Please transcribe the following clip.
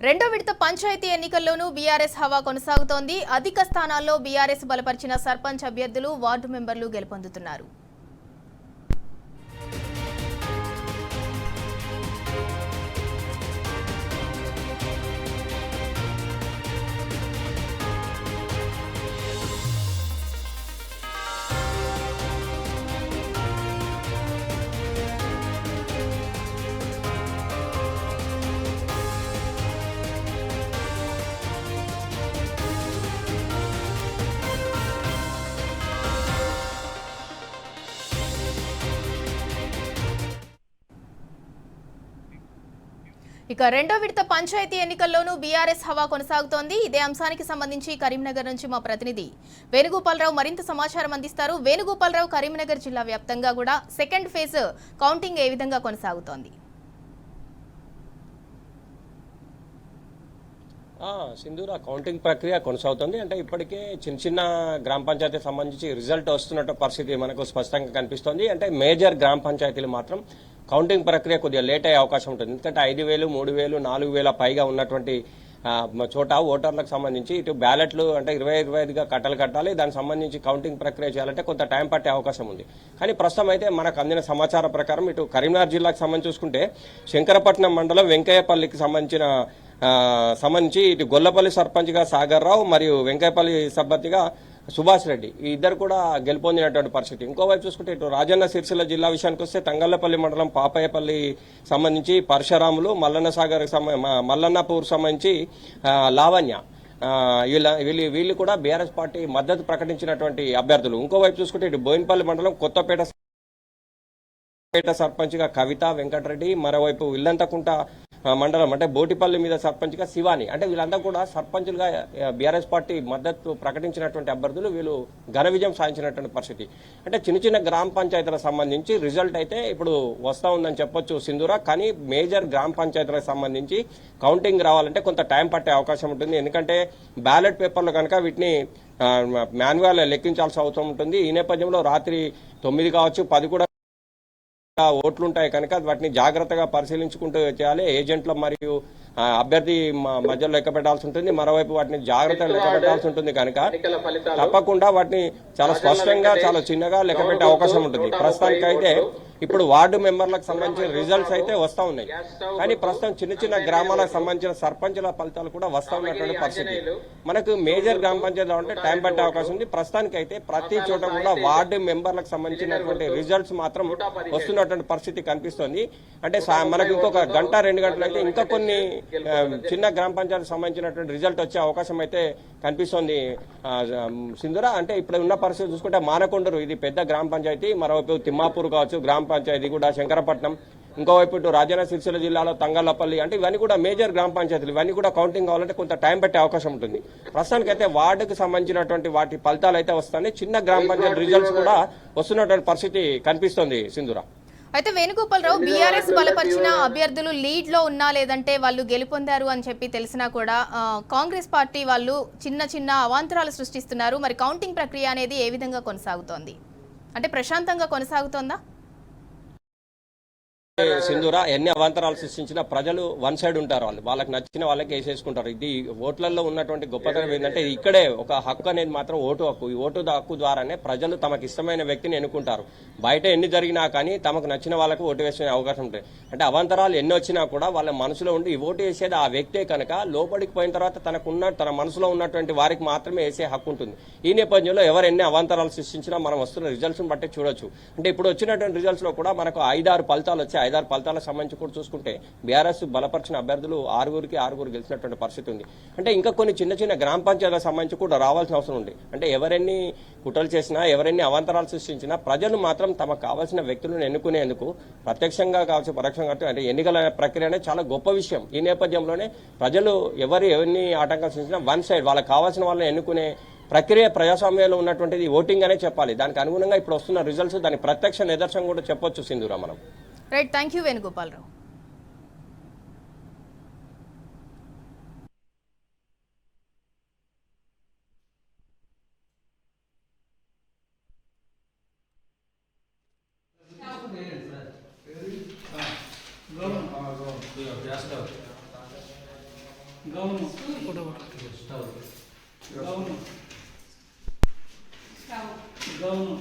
రెండో విడత పంచాయతీ ఎన్నికల్లోనూ బీఆర్ఎస్ హవా కొనసాగుతోంది. అధిక స్థానాల్లో బీఆర్ఎస్ బలపరిచిన సర్పంచ్ అభ్యర్థులు, వార్డు మెంబర్లు గెలుపొందుతున్నారు. ఇక రెండో విడత పంచాయతీ ఎన్నికల్లోనూ బీఆర్ఎస్ హవా కొనసాగుతోంది. ఇదే అంశానికి సంబంధించి కరీంనగర్ నుంచి మా ప్రతినిధి వేణుగోపాలరావు మరింత సమాచారం అందిస్తారు. వేణుగోపాలరావు, కరీంనగర్ జిల్లా వ్యాప్తంగా కూడా సెకండ్ ఫేజ్ కౌంటింగ్ ఏ విధంగా కొనసాగుతోంది? సింధూర, కౌంటింగ్ ప్రక్రియ కొనసాగుతుంది. అంటే ఇప్పటికే చిన్న చిన్న గ్రామ పంచాయతీకి సంబంధించి రిజల్ట్ వస్తున్నట్టు పరిస్థితి మనకు స్పష్టంగా కనిపిస్తోంది. అంటే మేజర్ గ్రామ పంచాయతీలు మాత్రం కౌంటింగ్ ప్రక్రియ కొద్దిగా లేట్ అయ్యే అవకాశం ఉంటుంది. ఎందుకంటే 5,000, 3,000, 4,000 పైగా ఉన్నటువంటి చోట ఓటర్లకు సంబంధించి ఇటు బ్యాలెట్లు అంటే 25గా కట్టాలి. దానికి సంబంధించి కౌంటింగ్ ప్రక్రియ చేయాలంటే కొంత టైం పట్టే అవకాశం ఉంది. కానీ ప్రస్తుతం అయితే మనకు అందిన సమాచారం ప్రకారం ఇటు కరీంనగర్ జిల్లాకు సంబంధించి చూసుకుంటే శంకరపట్నం మండలం వెంకయ్యపల్లికి సంబంధించి ఇటు గొల్లపల్లి సర్పంచ్గా సాగర్ రావు మరియు వెంకయ్యపల్లి సర్పంచ్గా సుభాష్ రెడ్డి ఈ ఇద్దరు కూడా గెలుపొందినటువంటి పరిస్థితి. ఇంకోవైపు చూసుకుంటే ఇటు రాజన్న సిరిసిల్ల జిల్లా విషయానికి వస్తే తంగళ్లపల్లి మండలం పాపయ్యపల్లి సంబంధించి పరశురాములు, మల్లన్నపూర్ సంబంధించి లావణ్య వీళ్ళు కూడా బీఆర్ఎస్ పార్టీ మద్దతు ప్రకటించినటువంటి అభ్యర్థులు. ఇంకోవైపు చూసుకుంటే ఇటు బోయినపల్లి మండలం కొత్తపేట సర్పంచ్గా కవిత వెంకటరెడ్డి, మరోవైపు ఇల్లంతకుంట మండలం అంటే బోటిపల్లి మీద సర్పంచ్గా శివాని, అంటే వీళ్ళంతా కూడా సర్పంచులుగా బీఆర్ఎస్ పార్టీ మద్దతు ప్రకటించినటువంటి అభ్యర్థులు. వీళ్ళు ఘన విజయం సాధించినటువంటి పరిస్థితి. అంటే చిన్న చిన్న గ్రామ పంచాయతీలకు సంబంధించి రిజల్ట్ అయితే ఇప్పుడు వస్తూ ఉందని చెప్పొచ్చు సింధూర. కానీ మేజర్ గ్రామ పంచాయతీలకు సంబంధించి కౌంటింగ్ రావాలంటే కొంత టైం పట్టే అవకాశం ఉంటుంది. ఎందుకంటే బ్యాలెట్ పేపర్లు కనుక వీటిని మాన్యువల్ లెక్కించాల్సిన అవసరం ఉంటుంది. ఈ నేపథ్యంలో రాత్రి 9 కావచ్చు 10 కూడా ఓట్లుంటాయి కనుక వాటిని జాగ్రత్తగా పరిశీలించుకుంటూ చేయాలి. ఏజెంట్ల మరియు అభ్యర్థి మధ్యలో లెక్క పెట్టాల్సి ఉంటుంది. మరోవైపు వాటిని జాగ్రత్తగా లెక్క పెట్టాల్సి ఉంటుంది కనుక తప్పకుండా వాటిని చాలా స్పష్టంగా చాలా చిన్నగా లెక్క పెట్టే అవకాశం ఉంటుంది. ప్రస్తుతానికి అయితే ఇప్పుడు వార్డు మెంబర్లకు సంబంధించిన రిజల్ట్స్ అయితే వస్తూ ఉన్నాయి. కానీ ప్రస్తుతం చిన్న చిన్న గ్రామాలకు సంబంధించిన సర్పంచుల ఫలితాలు కూడా వస్తూ ఉన్నటువంటి పరిస్థితి. మనకు మేజర్ గ్రామ పంచాయతీలో ఉంటే టైం పట్టే అవకాశం ఉంది. ప్రస్తుతానికి అయితే ప్రతి చోట కూడా వార్డు మెంబర్లకు సంబంధించినటువంటి రిజల్ట్స్ మాత్రం వస్తున్నటువంటి పరిస్థితి కనిపిస్తోంది. అంటే మనకు ఇంకొక గంట 2 గంటలు అయితే ఇంకా కొన్ని చిన్న గ్రామ పంచాయతీకి సంబంధించినటువంటి రిజల్ట్ వచ్చే అవకాశం అయితే కనిపిస్తోంది సింధూర. అంటే ఇప్పుడు ఉన్న పరిస్థితి చూసుకుంటే మానకొండూరు ఇది పెద్ద గ్రామ పంచాయతీ, మరోవైపు తిమ్మాపూర్ కావచ్చు గ్రామ పంచాయతీ కూడా శంకరపట్నం, ఇంకోవైపు ఇటు రాజన్న సిరిసిల్ల జిల్లాలో తంగళ్లపల్లి, అంటే ఇవన్నీ కూడా మేజర్ గ్రామ పంచాయతీలు. ఇవన్నీ కూడా కౌంటింగ్ కావాలంటే కొంత టైం పట్టే అవకాశం ఉంటుంది. ప్రస్తుతానికైతే వార్డుకు సంబంధించినటువంటి వాటి ఫలితాలు అయితే వస్తాయి. చిన్న గ్రామ పంచాయతీ రిజల్ట్స్ కూడా వస్తున్నటువంటి పరిస్థితి కనిపిస్తోంది సింధూర. అయితే వేణుగోపాలరావు, బీఆర్ఎస్ బలపరిచిన అభ్యర్థులు లీడ్ లో ఉన్నా లేదంటే వాళ్ళు గెలుపొందారు అని చెప్పి తెలిసినా కూడా కాంగ్రెస్ పార్టీ వాళ్ళు చిన్న చిన్న అవాంతరాలు సృష్టిస్తున్నారు. మరి కౌంటింగ్ ప్రక్రియ అనేది ఏ విధంగా కొనసాగుతోంది? అంటే ప్రశాంతంగా కొనసాగుతోందా? సింధూర, ఎన్ని అవాంతరాలు సృష్టించినా ప్రజలు వన్ సైడ్ ఉంటారు. వాళ్ళకి నచ్చిన వాళ్ళకి వేసేసుకుంటారు. ఇది ఓట్లలో ఉన్నటువంటి గొప్పతనం ఏంటంటే ఇక్కడే ఒక హక్కు అనేది మాత్రం ఓటు హక్కు. ఈ ఓటు హక్కు ద్వారానే ప్రజలు తమకు ఇష్టమైన వ్యక్తిని ఎన్నుకుంటారు. బయట ఎన్ని జరిగినా కానీ తమకు నచ్చిన వాళ్ళకు ఓటు వేసే అవకాశం ఉంటుంది. అంటే అవాంతరాలు ఎన్ని వచ్చినా కూడా వాళ్ళ మనసులో ఉండి ఈ ఓటు వేసేది ఆ వ్యక్తే కనుక లోపలికి పోయిన తర్వాత తన మనసులో ఉన్నటువంటి వారికి మాత్రమే వేసే హక్కు ఉంటుంది. ఈ నేపథ్యంలో ఎవరు ఎన్ని అవాంతరాలు సృష్టించినా మనం వస్తున్న రిజల్ట్స్ బట్టి చూడొచ్చు. అంటే ఇప్పుడు వచ్చినటువంటి రిజల్ట్స్ లో కూడా మనకు 5-6 ఫలితాలు వచ్చాయి. 5-6 ఫలితాలకు సంబంధించి కూడా చూసుకుంటే బీఆర్ఎస్ బలపరిచిన అభ్యర్థులు 6 గెలిచినటువంటి పరిస్థితి ఉంది. అంటే ఇంకా కొన్ని చిన్న చిన్న గ్రామ పంచాయతీలకు సంబంధించి కూడా రావాల్సిన అవసరం ఉంది. అంటే ఎవరెన్ని కుట్రలు చేసినా ఎవరెన్ని అవాంతరాలు సృష్టించినా ప్రజలు మాత్రం తమకు కావాల్సిన వ్యక్తులను ఎన్నుకునేందుకు ప్రత్యక్షంగా కావచ్చు పరోక్షంగా అంటే ఎన్నికల ప్రక్రియ అనేది చాలా గొప్ప విషయం. ఈ నేపథ్యంలోనే ప్రజలు ఎవరిని ఆటంకాలు సృష్టించినా వన్ సైడ్ వాళ్ళకి కావాల్సిన వాళ్ళని ఎన్నుకునే ప్రక్రియ ప్రజాస్వామ్యంలో ఉన్నటువంటిది ఓటింగ్ అనే చెప్పాలి. దానికి అనుగుణంగా ఇప్పుడు వస్తున్న రిజల్ట్స్ దాని ప్రత్యక్ష నిదర్శనం కూడా చెప్పొచ్చు సింధూరా మనం. Right, thank you Venugopala Rao. Gown gown